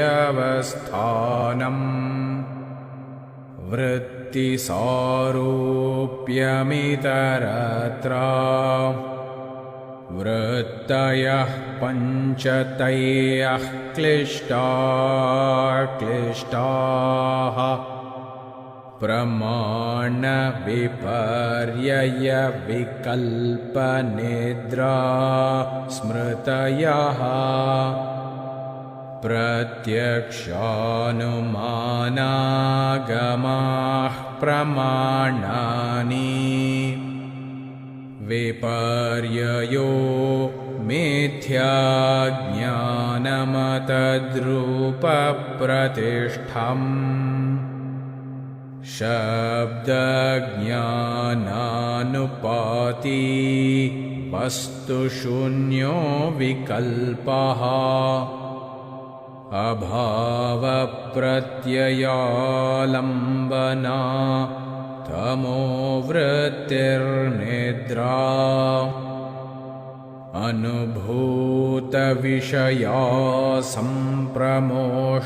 अवस्थानम् वृत्तिसारूप्यमितरत्र वृत्तयः पञ्चतयः क्लिष्टाः प्रमाणविपर्ययविकल्पनिद्रा स्मृतयः प्रत्यक्षानुमानागमाः प्रमाणानि विपर्ययो मिथ्याज्ञानमतद्रूपप्रतिष्ठम् शब्दज्ञानानुपाती वस्तुशून्यो विकल्पः अभावप्रत्ययालम्बना तमोवृत्तिर्निद्रा अनुभूतविषया सम्प्रमोष